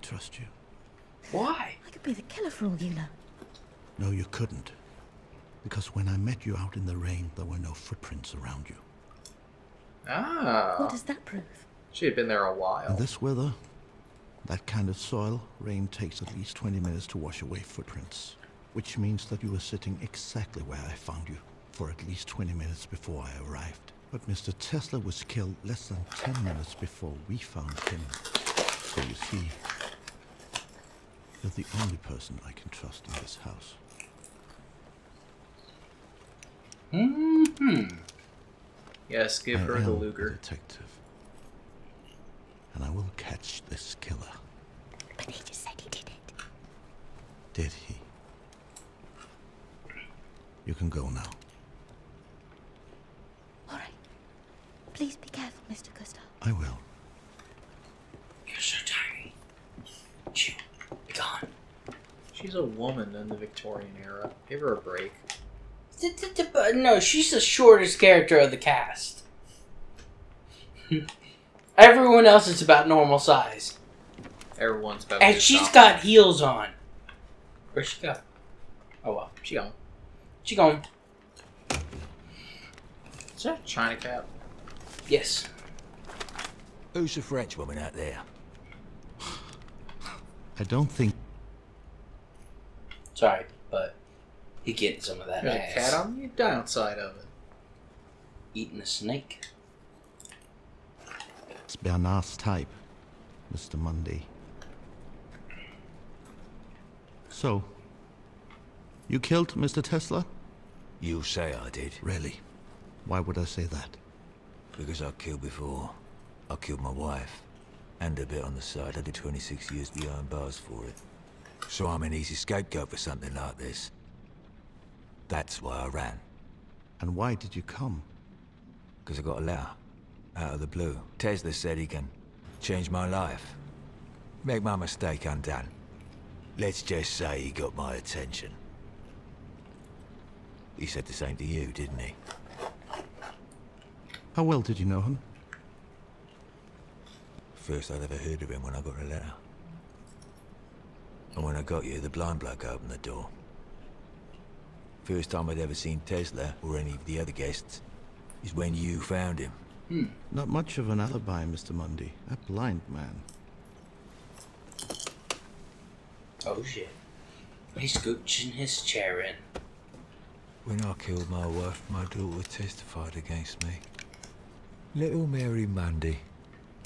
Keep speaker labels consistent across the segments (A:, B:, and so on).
A: trust you.
B: Why?
C: I could be the killer for all you know.
A: No, you couldn't. Because when I met you out in the rain, there were no footprints around you.
B: Ah.
C: What does that prove?
B: She had been there a while.
A: In this weather, that kind of soil, rain takes at least 20 minutes to wash away footprints. Which means that you were sitting exactly where I found you, for at least 20 minutes before I arrived. But Mr. Tesla was killed less than 10 minutes before we found him. So you see, you're the only person I can trust in this house.
B: Yes, give her the Luger.
A: I am a detective. And I will catch this killer.
C: But he just said he did it.
A: Did he? You can go now.
C: All right. Please be careful, Mr. Gustav.
A: I will.
D: You're so tiny. Shoo, be gone.
B: She's a woman in the Victorian era. Give her a break.
D: No, she's the shortest character of the cast. Everyone else is about normal size.
B: Everyone's about
D: And
B: to
D: she's
B: stop.
D: got heels on. Where's she go? Oh well.
B: She gone.
D: She going.
B: Is that a China cat?
D: Yes.
E: Who's the French woman out there?
A: I don't think...
D: Sorry, but he getting some of that
B: There's
D: ass.
B: a cat on the downside of it.
D: Eating a snake.
A: It's Bernard's type, Mr. Mundy. So, you killed Mr. Tesla?
E: You say I did.
A: Really? Why would I say that?
E: Because I killed before. I killed my wife. And a bit on the side. I did 26 years behind bars for it. So I'm an easy scapegoat for something like this. That's why I ran.
A: And why did you come?
E: Because I got a letter. Out of the blue. Tesla said he can change my life. Make my mistake undone. Let's just say he got my attention. He said the same to you, didn't he?
A: How well did you know him?
E: First I'd ever heard of him when I got a letter. And when I got you, the blind bloke opened the door. First time I'd ever seen Tesla, or any of the other guests, is when you found him.
A: Not much of an alibi, Mr. Mundy. A blind man.
D: Oh shit. He's scooching his chair in.
E: When I killed my wife, my daughter testified against me. Little Mary Mundy.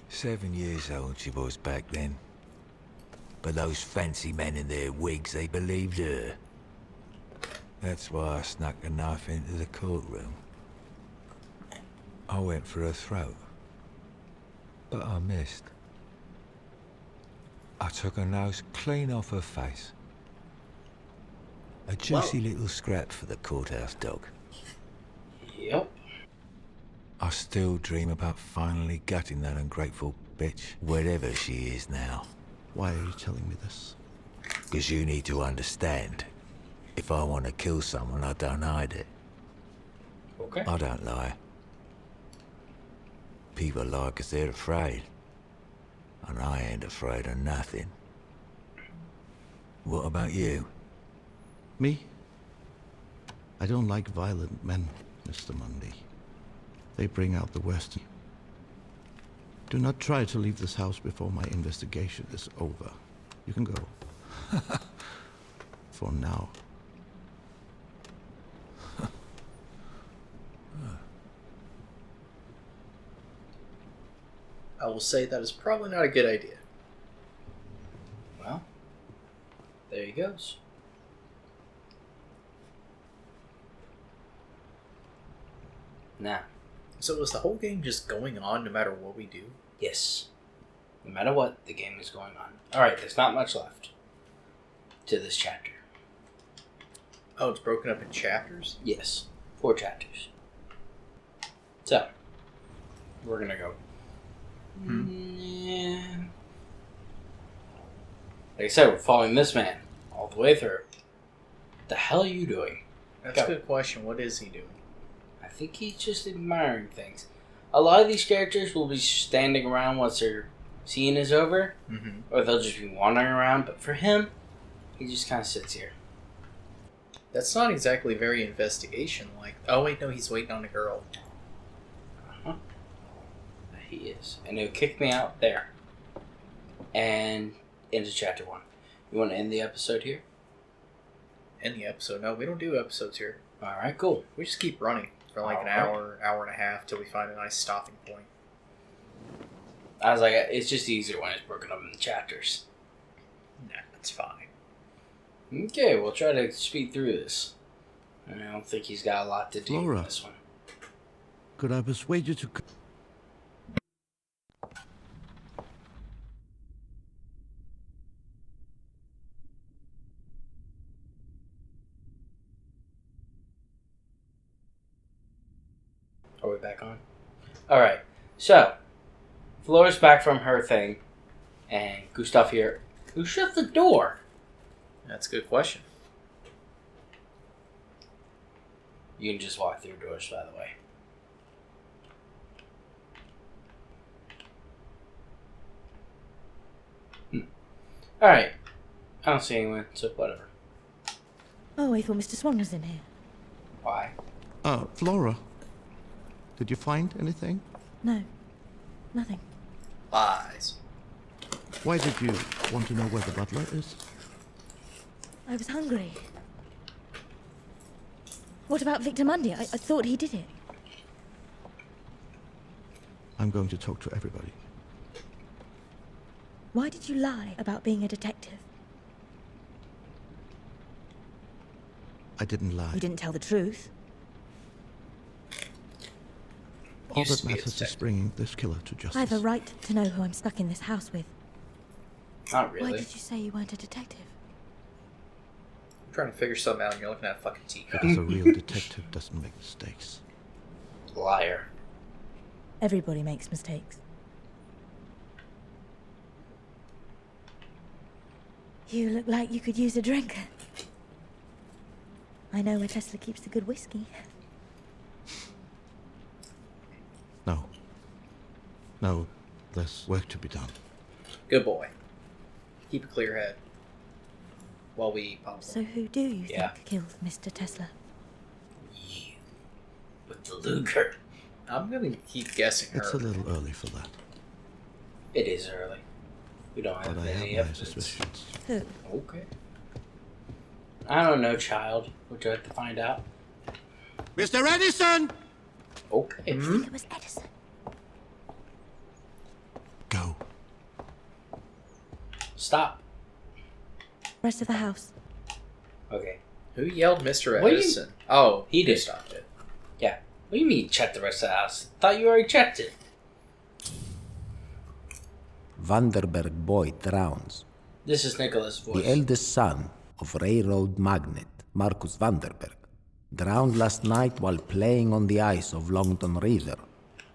E: 7 years old she was back then. But those fancy men in their wigs, they believed her. That's why I snuck a knife into the courtroom. I went for her throat. But I missed. I took her nose clean off her face. A juicy little scrap for the courthouse dog.
D: Yep.
E: I still dream about finally gutting that ungrateful bitch, wherever she is now.
A: Why are you telling me this?
E: Because you need to understand. If I want to kill someone, I don't hide it.
D: Okay.
E: I don't lie. People lie 'cause they're afraid. And I ain't afraid of nothing. What about you?
A: Me? I don't like violent men, Mr. Mundy. They bring out the worst. Do not try to leave this house before my investigation is over. You can go. For now.
B: I will say that is probably not a good idea.
D: Well, there he goes. Now,
B: So is the whole game just going on no matter what we do?
D: yes. No matter what, the game is going on. Alright, there's not much left to this chapter.
B: Oh, it's broken up in chapters?
D: Yes. 4 chapters. So, we're gonna go. Yeah. Like I said, we're following this man all the way through. What the hell are you doing?
B: That's a good question. What is he doing?
D: I think he's just admiring things. A lot of these characters will be standing around once they're scene is over,
B: Mm-hmm.
D: or they'll just be wandering around. But for him, he just kind of sits here.
B: That's not exactly very investigation-like. Oh, wait, no, he's waiting on a girl.
D: Uh-huh. He is. And he'll kick me out there. And into chapter 1. You want to end the episode here?
B: End the episode. No, we don't do episodes here.
D: Alright, cool.
B: We just keep running for like an
D: Alright.
B: hour and a half till we find a nice stopping point.
D: I was like, it's just easier when it's broken up into chapters.
B: Nah, that's fine.
D: Okay, we'll try to speed through this. And I don't think he's got a lot to do
A: Laura.
D: in this one.
A: Could I persuade you to...
D: Are we back on? Alright, so, Flora's back from her thing, and Gustav here. Who shut the door?
B: That's a good question.
D: You can just walk through doors, by the way. Alright. I don't see anyone, so whatever.
C: Oh, I thought Mr. Swan was in here.
D: Why?
A: Flora, did you find anything?
C: No, nothing.
B: Lies.
A: Why did you want to know where the butler is?
C: I was hungry. What about Victor Mundy? I thought he did it.
A: I'm going to talk to everybody.
C: Why did you lie about being a detective?
A: I didn't lie.
C: You didn't tell the truth.
A: All
B: Used
A: that
B: to be a
A: matters is
B: detective.
A: bringing this killer to justice.
C: I have a right to know who I'm stuck in this house with.
D: Not
C: Why
D: really.
C: did you say you weren't a detective?
B: I'm trying to figure something out and you're looking at a fucking teacup.
A: Because a real detective doesn't make mistakes.
D: Liar.
C: Everybody makes mistakes. You look like you could use a drink. I know where Tesla keeps the good whiskey.
A: No. No, there's work to be done.
B: Good boy. Keep a clear head. While we pop
C: So who do you
D: Yeah.
C: think killed Mr. Tesla?
D: You. With the Luger.
B: I'm gonna keep guessing her.
A: It's a little early for that,
D: It is early. We don't
A: but
D: have
A: I
D: any
A: have my
D: episodes.
A: suspicions.
C: Who?
D: Okay. I don't know, child. Would you like to find out?
A: Mr. Edison!
D: Okay.
C: I think it was Edison.
A: Go.
D: Stop.
C: Rest of the house.
D: Okay.
B: Who yelled Mr.
D: What do you-
B: Edison? Oh,
D: He did.
B: stopped it.
D: Yeah. What do you mean check the rest of the house? Thought you already checked it.
F: Vanderberg boy drowns.
D: This is Nicholas' voice.
F: The eldest son of railroad magnate Marcus Vanderberg drowned last night while playing on the ice of Longton River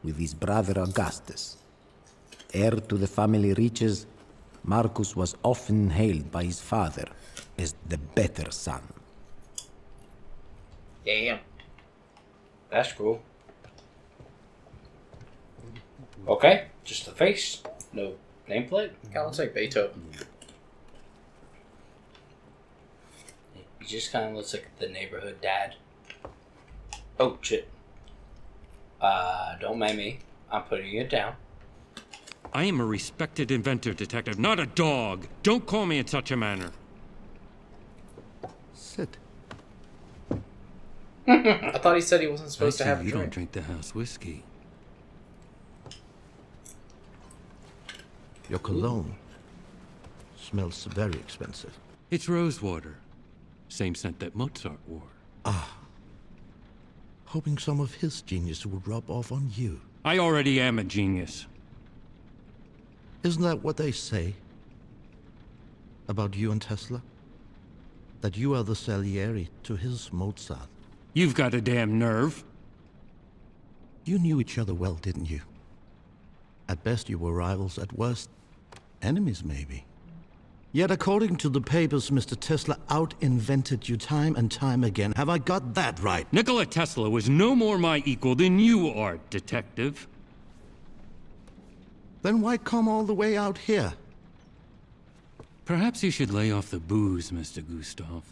F: with his brother Augustus. Heir to the family riches, Marcus was often hailed by his father as the better son.
B: Damn.
D: That's cool. Okay. Just the face. No nameplate.
B: Kinda looks like Beethoven.
D: He just kind of looks like the neighborhood dad. Oh, shit. Don't mind me. I'm putting it down.
G: I am a respected inventor, detective, not a dog. Don't call me in such a manner.
A: Sit.
B: I thought he said he wasn't
G: I
B: supposed to
G: see
B: have a
G: you don't
B: drink.
G: drink the house whiskey.
A: Your cologne smells very expensive.
G: It's rose water. Same scent that Mozart wore.
A: Hoping some of his genius would rub off on you.
G: I already am a genius.
A: Isn't that what they say about you and Tesla? That you are the Salieri to his Mozart.
G: You've got a damn nerve.
A: You knew each other well, didn't you? At best you were rivals, at worst enemies maybe. Yet according to the papers, Mr. Tesla out-invented you time and time again. Have I got that right?
G: Nikola Tesla was no more my equal than you are, detective.
A: Then why come all the way out here?
G: Perhaps you should lay off the booze, Mr. Gustav.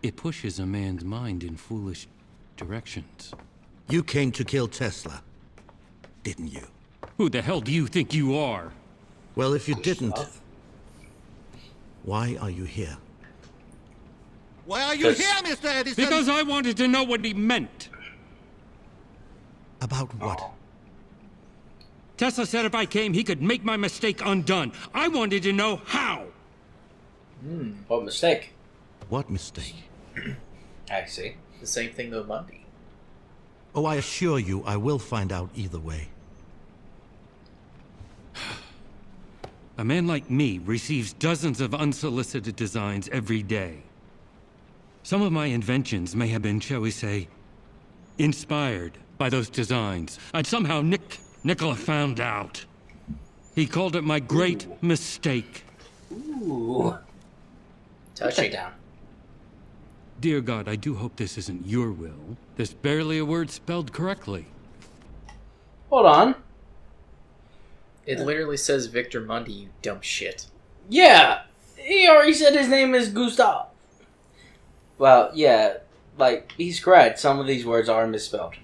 G: It pushes a man's mind in foolish directions.
A: You came to kill Tesla, didn't you?
G: Who the hell do you think you are?
A: Well, if you didn't,
D: Gustav?
A: why are you here? Why are you here, Mr. Edison?
G: Because I wanted to know what he meant.
A: About what?
G: Tesla said if I came, he could make my mistake undone. I wanted to know how.
D: What mistake?
A: What mistake?
D: I see.
B: The same thing with Mundy.
A: Oh, I assure you, I will find out either way.
G: A man like me receives dozens of unsolicited designs every day. Some of my inventions may have been, shall we say, inspired by those designs. And somehow Nikola found out. He called it my great mistake.
D: Ooh. Put that
B: Touching.
D: down.
G: Dear God, I do hope this isn't your will. There's barely a word spelled correctly.
D: Hold on.
B: It literally says Victor Mundy, you dumb shit.
D: Yeah, he already said his name is Gustav. Well, yeah, like, he's correct. Some of these words are misspelled.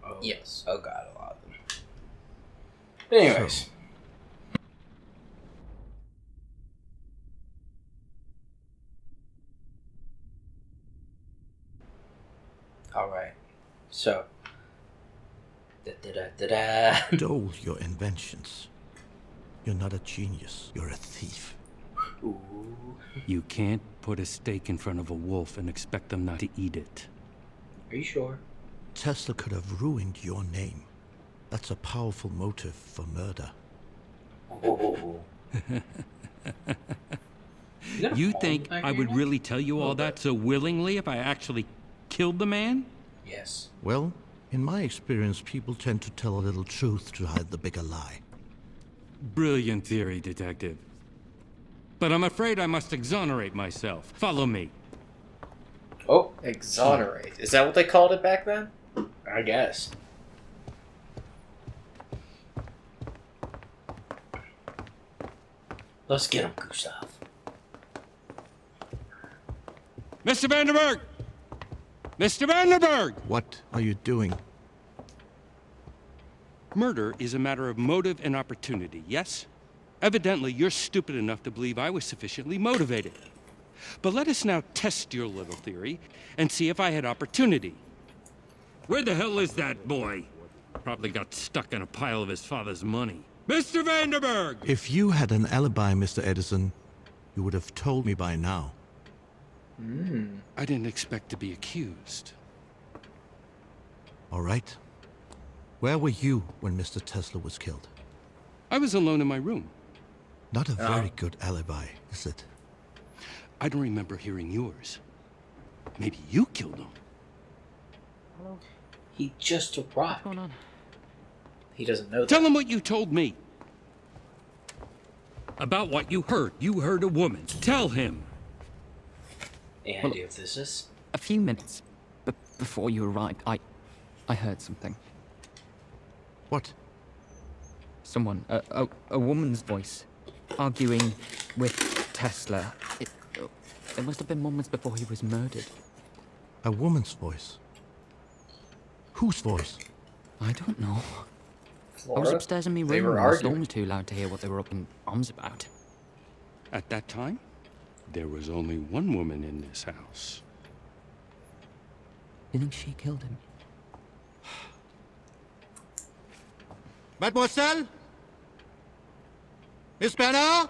D: Oh,
B: Yes.
D: Oh god, a lot of them. But anyways. Alright, so. Da-da-da-da-da.
A: Stole your inventions. You're not a genius, you're a thief.
D: Ooh.
G: You can't put a steak in front of a wolf and expect them not to eat it.
D: Are you sure?
A: Tesla could have ruined your name. That's a powerful motive for murder.
D: Oh.
G: You think I would really tell you all that so willingly if I actually killed the man?
D: Yes.
A: Well, in my experience, people tend to tell a little truth to hide the bigger lie.
G: Brilliant theory, Detective. But I'm afraid I must exonerate myself. Follow me.
D: Oh,
B: Exonerate. Is that what they called it back then?
D: I guess. Let's get him, Gustav.
G: Mr. Vanderberg! Mr. Vanderberg!
A: What are you doing?
G: Murder is a matter of motive and opportunity, yes? Evidently, you're stupid enough to believe I was sufficiently motivated. But let us now test your little theory and see if I had opportunity. Where the hell is that boy? Probably got stuck in a pile of his father's money. Mr. Vanderberg!
A: If you had an alibi, Mr. Edison, you would have told me by now.
G: I didn't expect to be accused.
A: All right. Where were you when Mr. Tesla was killed?
G: I was alone in my room.
A: Not a very good alibi, is it?
G: I don't remember hearing yours. Maybe you killed him.
D: He just arrived.
B: He doesn't know that.
G: Tell him what you told me. About what you heard. You heard a woman. Tell him.
D: Any idea if this is?
H: A few minutes before you arrived, I heard something.
A: What?
H: Someone, a woman's voice, arguing with Tesla. It must have been moments before he was murdered.
A: A woman's voice? Whose voice?
H: I don't know.
B: Flora?
H: I was upstairs in my
B: They
H: room
B: were
H: and the storm
B: arguing.
H: was too loud to hear what they were up in arms about.
G: At that time, there was only one woman in this house.
H: You think she killed him?
A: Mademoiselle? Miss Bernard?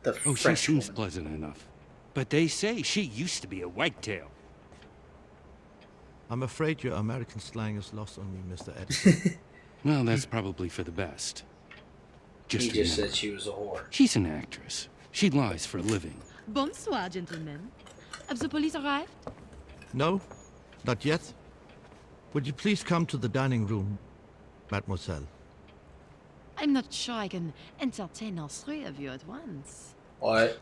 B: The
G: Oh, she
B: French
G: seems
B: woman.
G: pleasant enough. But they say she used to be a wagtail.
A: I'm afraid your American slang is lost on me, Mr. Edison.
G: Well, that's probably for the best.
D: He just
G: remember,
D: said she was a whore.
G: she's an actress. She lies for a living.
I: Bonsoir, gentlemen. Have the police arrived?
A: No, not yet. Would you please come to the dining room, mademoiselle?
I: I'm not sure I can entertain all three of you at once.
B: What?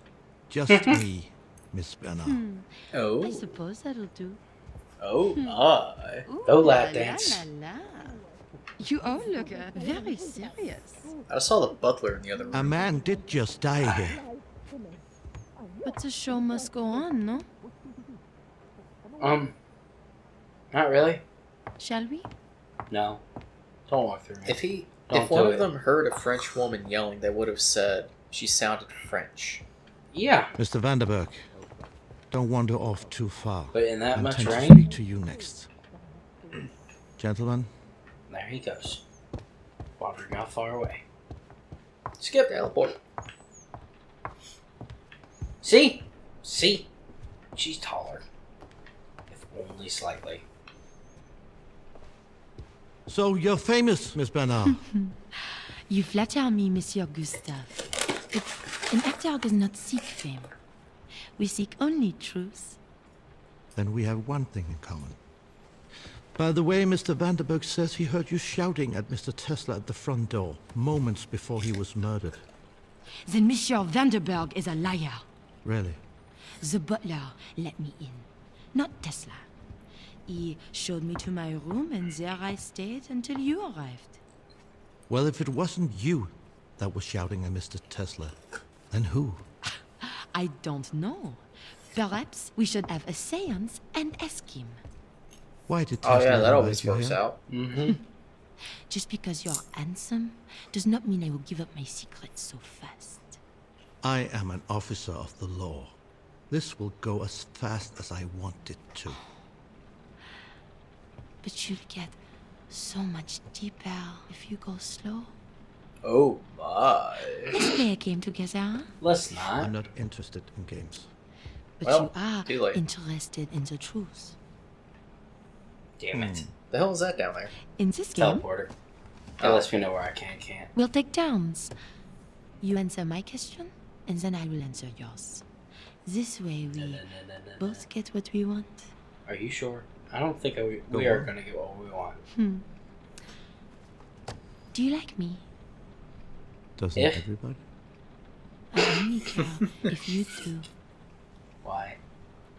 A: Just me, Miss Bernard.
B: Oh.
I: I suppose that'll do.
B: Oh my.
I: Ooh,
D: No lap
I: la,
D: dance.
I: La, la. You all look very serious.
B: I saw the butler in the other room.
A: A man did just die here.
I: But the show must go on, no?
D: Not really.
I: Shall we?
D: No. Don't walk through me.
B: If one of them heard a French woman yelling, they would have said she sounded French.
D: Yeah.
A: Mr. Vanderberg, don't wander off too far.
D: But in that
A: I
D: much
A: intend to
D: rain?
A: speak to you next. Gentlemen,
D: There he goes. Wandering out far away. Skip.
B: Teleport.
D: See? See? She's taller. If only slightly.
A: so you're famous, Miss Bernard.
I: You flatter me, Monsieur Gustav. But an actor does not seek fame. We seek only truth.
A: Then we have one thing in common. By the way, Mr. Vanderberg says he heard you shouting at Mr. Tesla at the front door, moments before he was murdered.
I: Then Monsieur Vanderberg is a liar.
A: Really?
I: The butler let me in, not Tesla. He showed me to my room, and there I stayed until you arrived.
A: Well, if it wasn't you that was shouting at Mr. Tesla, then who?
I: I don't know. Perhaps we should have a séance and ask him.
A: Why did
B: Oh
A: Tesla
B: yeah, that
A: invite
B: always
A: you
B: works
A: here?
B: out.
D: Mm-hmm.
I: Just because you're handsome does not mean I will give up my secrets so fast.
A: I am an officer of the law. This will go as fast as I want it to.
I: But you'll get so much deeper if you go slow.
B: Oh my.
I: Let's play a game together, huh?
D: Let's not.
A: I'm not interested in games.
I: But
B: Well,
I: you are
B: too late.
I: interested in the truth.
D: Damn it.
B: The hell is that down there?
I: In this game,
D: Teleporter. That lets me know where I can and can't.
I: we'll take turns. You answer my question, and then I will answer yours. This way we both get what we want.
D: Are you sure? I don't think we
A: Go
D: are
A: on.
D: going to get what we want.
I: Do you like me?
A: Doesn't
D: Yeah.
A: everybody?
I: I only care if you do.
D: Why?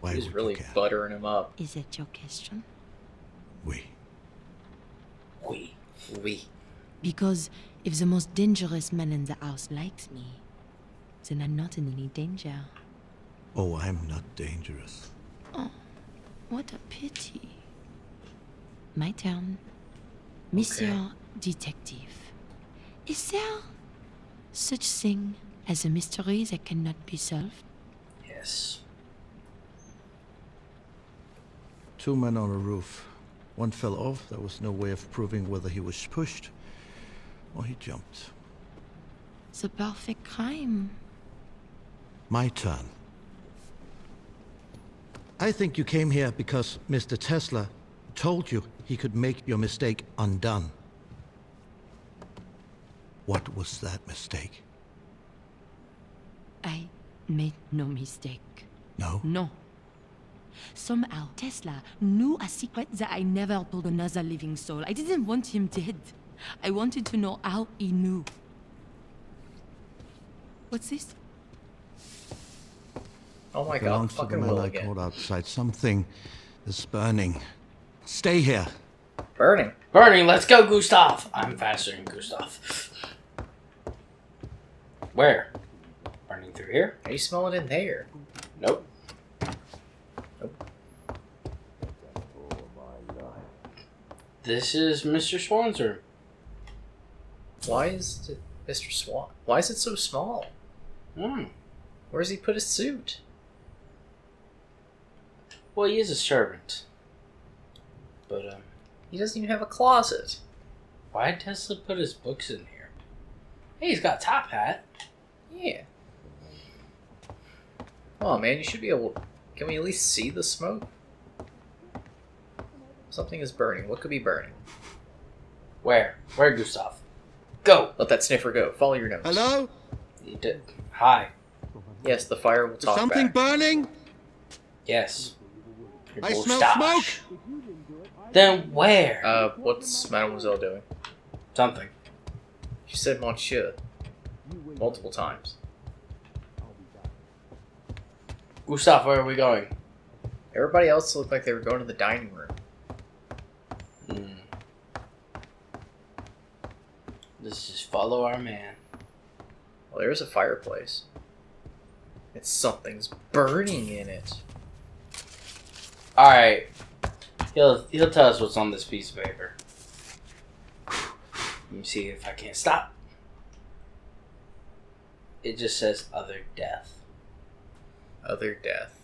A: Why
B: He's
A: would
B: really
A: you care?
B: buttering him up.
I: Is that your question?
A: We.
B: We.
I: Because if the most dangerous man in the house likes me, then I'm not in any danger.
A: Oh, I'm not dangerous.
I: What a pity. My turn. Monsieur Detective. Is there such thing as a mystery that cannot be solved?
D: Yes.
A: Two men on a roof. One fell off. There was no way of proving whether he was pushed or he jumped.
I: The perfect crime.
A: My turn. I think you came here because Mr. Tesla told you he could make your mistake undone. What was that mistake?
I: I made no mistake.
A: No?
I: No. Somehow, Tesla knew a secret that I never told another living soul. I didn't want him dead. I wanted to know how he knew. What's this?
B: Oh my god,
A: Belongs to the
B: fucking
A: man
B: Will
A: I
B: again.
A: called outside. Something is burning. Stay here.
B: Burning.
D: Burning, let's go, Gustav! I'm faster than Gustav. Where? Burning through here?
B: How do you smell it in there?
D: Nope. This is Mr. Swan's room.
B: Why is it Mr. Swan? Why is it so small? Where does he put his suit?
D: Well, he is a servant. But,
B: He doesn't even have a closet.
D: why did Tesla put his books in here? Hey, he's got a top hat.
B: Yeah. Come on, man, you should be able... Can we at least see the smoke? Something is burning. What could be burning?
D: Where? Where, Gustav? Go!
B: Let that sniffer go. Follow your nose.
A: Hello?
D: He did. Hi.
B: Yes, the fire will
A: Is
B: talk
A: something
B: back.
A: burning?
D: Yes. Your
A: I smell
D: moustache.
A: smoke.
D: Then where?
B: What's Mademoiselle doing?
D: Something.
B: She said Monsieur. Multiple times.
D: Gustav, where are we going?
B: Everybody else looked like they were going to the dining room.
D: Follow our man.
B: Well, there's a fireplace. It's something's burning in it.
D: Alright. He'll tell us what's on this piece of paper. Let me see if I can't stop. It just says other death.
B: Other death.